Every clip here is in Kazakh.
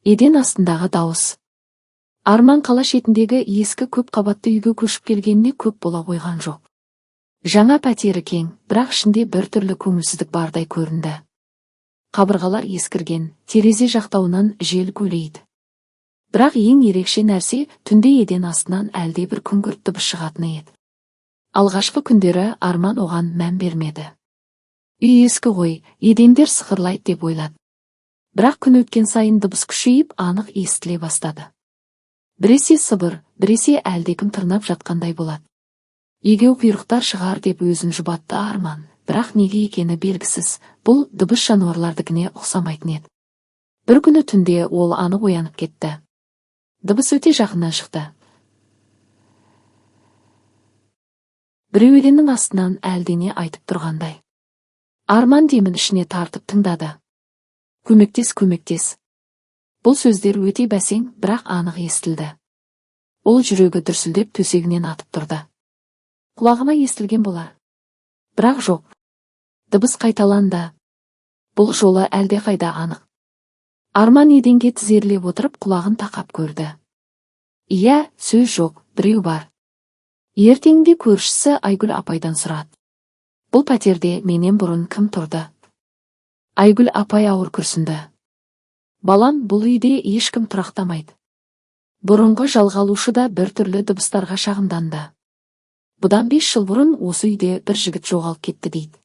Еден астындағы дауыс. Арман қала шетіндегі ескі көп қабатты үйге көшіп келгеніне көп бола қойған жоқ. Жаңа пәтері кең, бірақ ішінде біртүрлі көңілсіздік бардай көрінді. Қабырғалар ескірген, терезе жақтауынан жел гулейді. Бірақ ең ерекше нәрсе түнде еден астынан әлде бір күңгірт дыбыс шығатыны еді. Алғашқы күндері Арман оған мән бермеді. Үй ескі ғой, едендер сықырлайды деп ойлады. Бірақ күн өткен сайын дыбыс күшейіп, анық естіле бастады. Біресе сыбыр, біресе әлдекім тырнап жатқандай болады. Егеу құйрықтар шығар деп өзін жұбатты Арман, бірақ неге екені белгісіз, бұл дыбыс жануарлардікіне ұқсамайтын еді. Бір күні түнде ол анық оянып кетті. Дыбыс өте жақыннан шықты. Біреу еденнің астынан әлдене айтып тұрғандай. Арман демін ішіне тартып тыңдады. Көмектес, көмектес. Бұл сөздер өте бәсең, бірақ анық естілді. Ол жүрегі дүрсілдеп төсегінен атып тұрды. Құлағына естілген болар. Бірақ жоқ. Дыбыс қайталанды. Бұл жолы әлде қайда анық. Арман еденге тізерлеп отырып құлағын тақап көрді. Иә, сөз жоқ, біреу бар. Ертеңде көршісі Айгүл апайдан сұрады. Бұл пәтерде менен бұрын кім тұрды? Айгүл апай ауыр күрсінді. Балам, бұл үйде ешкім тұрақтамайды. Бұрынғы жалға алушы да біртүрлі дыбыстарға шағымданды. Бұдан 5 жыл бұрын осы үйде бір жігіт жоғалып кетті дейді.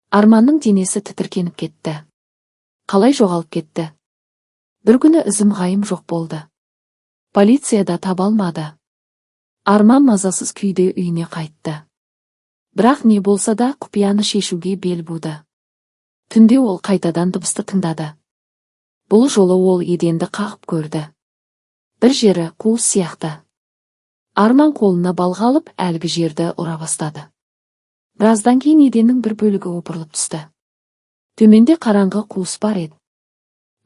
Арманның денесі тітіркеніп кетті. Қалай жоғалып кетті? Бір күні ізім ғайым жоқ болды. Полицияда таба алмады. Арман мазасыз күйде үйіне қайтты. Бірақ не болса да құпияны шешуге бел буды. Түнде ол қайтадан дыбысты тыңдады. Бұл жолы ол еденді қағып көрді. Бір жері қуыс сияқты. Арман қолына балға алып әлгі жерді ұра бастады. Біраздан кейін еденнің бір бөлігі опырылып түсті. Төменде қараңғы қуыс бар еді.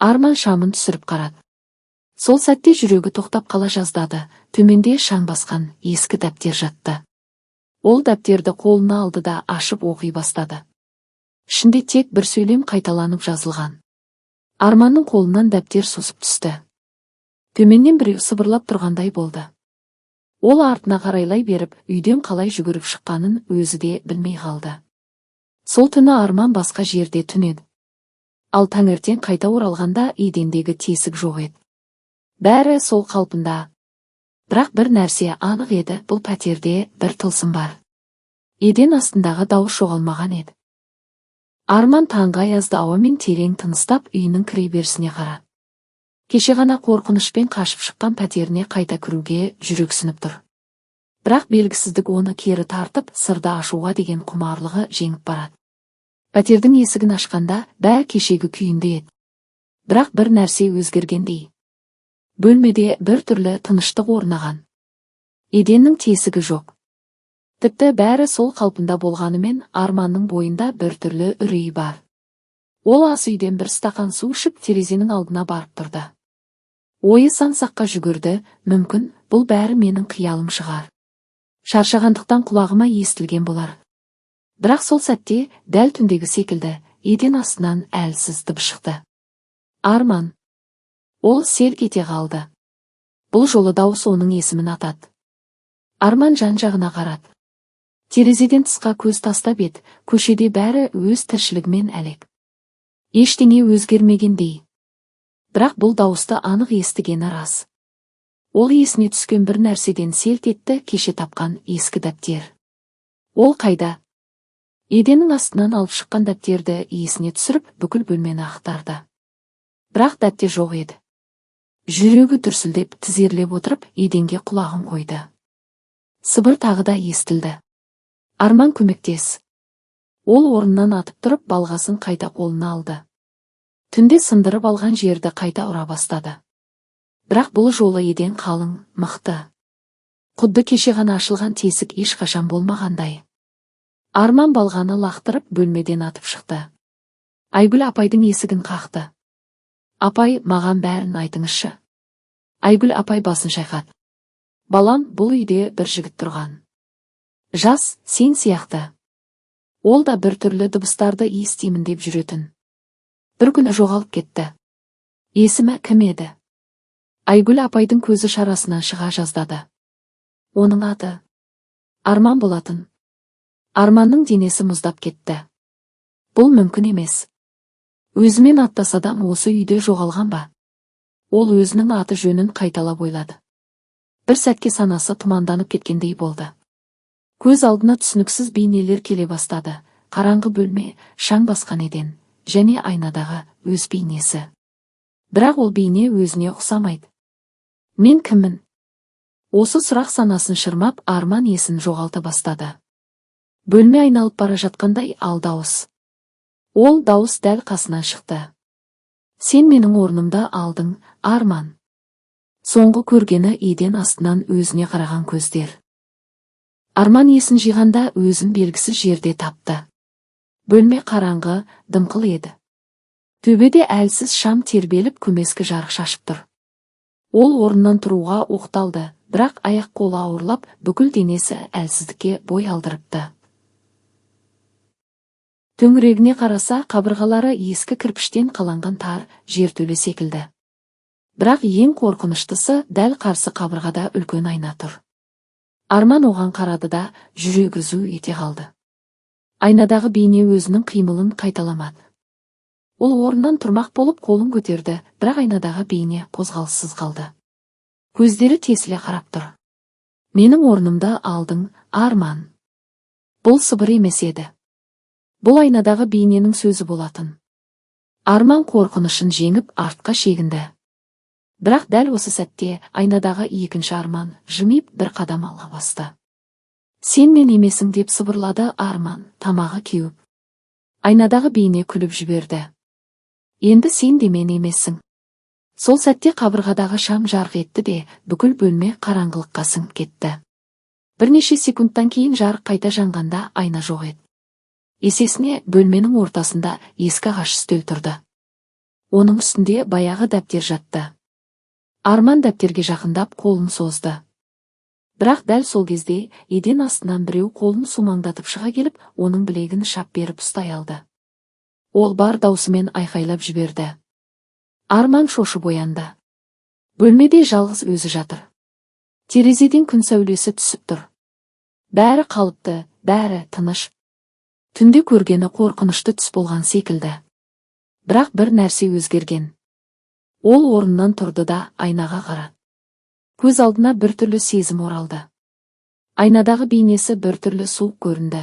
Арман шамын түсіріп қарады. Сол сәтте жүрегі тоқтап қала жаздады. Төменде шаң басқан ескі дәптер жатты. Ол дәптерді қолына алды да ашып оқи бастады. Ішінде тек бір сөйлем қайталанып жазылған. Арманның қолынан дәптер сусып түсті. Төменнен біреу сыбырлап тұрғандай болды. Ол артына қарайлай беріп, үйден қалай жүгіріп шыққанын өзі де білмей қалды. Сол түні Арман басқа жерде түнеді. Ал таңертең қайта оралғанда едендегі тесік жоқ еді. Бәрі сол қалпында. Бірақ бір нәрсе анық еді, бұл пәтерде бір тылсым бар. Еден астындағы дауыс жоғалмаған еді. Арман таңғы аязды ауамен терең тыныстап үйінің кіреберісіне қарады. Кеше ғана қорқынышпен қашып шыққан пәтеріне қайта кіруге жүрексініп тұр. Бірақ белгісіздік оны кері тартып, сырды ашуға деген құмарлығы жеңіп барады. Пәтердің есігін ашқанда бәрі кешегі күйінде еді. Бірақ бір нәрсе өзгергендей. Бөлмеде бір түрлі тыныштық орнаған. Еденнің тесігі жоқ. Тіпті бәрі сол қалпында болғанымен Арманның бойында бір түрлі үрей бар. Ол ас үйден бір стақан су ішіп терезенің алдына барып тұрды. Ойы сан-саққа жүгірді, мүмкін бұл бәрі менің қиялым шығар. Шаршағандықтан құлағыма естілген болар. Бірақ сол сәтте дәл түндегі секілді еден астынан әлсіз дыбыс шықты. Арман. Ол селк ете қалды. Бұл жолы дауыс оның есімін атады. Арман жан-жағына қарады. Терезеден тысқа көз тастап еді, көшеде бәрі өз тіршілігімен әлек. Ештеңе өзгермегендей. Бірақ бұл дауысты анық естігені рас. Ол есіне түскен бір нәрседен селт етті, кеше тапқан ескі дәптер. Ол қайда? Еденнің астынан алып шыққан дәптерді есіне түсіріп, бүкіл бөлмені ақтарды. Бірақ дәптер жоқ еді. Жүрегі дүрсілдеп, тізерлеп отырып, еденге құлағын қойды. Сыбыр тағы да естілді. Арман, көмектес. Ол орнынан атып тұрып, балғасын қайта қолына алды. Түнде сындырып алған жерді қайта ұра бастады. Бірақ бұл жолы еден қалың, мықты. Құдды кеше ғана ашылған тесік ешқашан болмағандай. Арман балғаны лақтырып бөлмеден атып шықты. Айгүл апайдың есігін қақты. Апай, маған бәрін айтыңызшы. Айгүл апай басын шайқады. Балам, бұл үйде бір жігіт тұрған. Жас, сен сияқты. Ол да бір түрлі дыбыстарды естимін деп жүретін. Бір күні жоғалып кетті. Есімі кім еді? Айгүл апайдың көзі шарасынан шыға жаздады. Оның аты Арман болатын. Арманның денесі мұздап кетті. Бұл мүмкін емес. Өзімен аттас адам осы үйде жоғалған ба? Ол өзінің аты жөнін қайталап ойлады. Бір сәтке санасы тұманданып кеткендей болды. Көз алдына түсініксіз бейнелер келе бастады. Қараңғы бөлме, шаң басқан еден, және айнадағы өз бейнесі. Бірақ ол бейне өзіне ұқсамайды. Мен кіммін? Осы сұрақ санасын шырмап, Арман есін жоғалта бастады. Бөлме айналып бара жатқандай ал дауыс. Ол дауыс дәл қасынан шықты. Сен менің орнымда алдың, Арман. Соңғы көргені еден астынан өзіне қараған көздер. Арман есін жиғанда өзін белгісіз жерде тапты. Бөлме қараңғы, дымқыл еді. Төбеде әлсіз шам тербеліп көмескі жарық шашып тұр. Ол орнынан тұруға оқталды, бірақ аяқ-қолы ауырлап, бүкіл денесі әлсіздікке бой алдырыпты. Төңірегіне қараса, қабырғалары ескі кірпіштен қаланған тар жертөле секілді. Бірақ ең қорқыныштысы дәл қарсы қабырғада үлкен айна тұр. Арман оған қарады да, жүрегі зу ете қалды. Айнадағы бейне өзінің қимылын қайталамады. Ол орнынан тұрмақ болып қолын көтерді, бірақ айнадағы бейне қозғалыссыз қалды. Көздері тесіле қарап тұр. Менің орнымда алдың, Арман. Бұл сыбыр емес еді. Бұл айнадағы бейненің сөзі болатын. Арман қорқынышын жеңіп артқа шегінді. Бірақ дәл осы сәтте айнадағы екінші Арман жымиып бір қадам алға басты. Сен мен емесің деп сыбырлады Арман, тамағы кеуіп. Айнадағы бейне күліп жіберді. Енді сен де мен емессің. Сол сәтте қабырғадағы шам жарқ етті де, бүкіл бөлме қараңғылыққа сіңіп кетті. Бірнеше секундтан кейін жарық қайта жанғанда айна жоқ еді. Есесіне бөлменің ортасында ескі ағаш үстел тұрды. Оның үстінде баяғы дәптер жатты. Арман дәптерге жақындап қолын созды. Бірақ дәл сол кезде еден астынан біреу қолын сумаңдатып шыға келіп, оның білегін шап беріп ұстай алды. Ол бар даусымен айқайлап жіберді. Арман шошып оянды. Бөлмеде жалғыз өзі жатыр. Терезеден күн сәулесі түсіп тұр. Бәрі қалыпты, бәрі тыныш. Түнде көргені қорқынышты түс болған секілді. Бірақ бір нәрсе өзгерген. Ол орнынан тұрды да айнаға қарады. Көз алдына біртүрлі сезім оралды. Айнадағы бейнесі біртүрлі суық көрінді.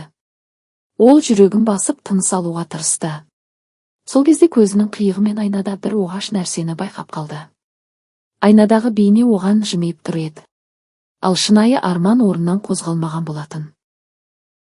Ол жүрегін басып тыныс алуға тырысты. Сол кезде көзінің қиығымен айнада бір оғаш нәрсені байқап қалды. Айнадағы бейне оған жымиып тұр еді. Ал шынайы Арман орнынан қозғалмаған болатын.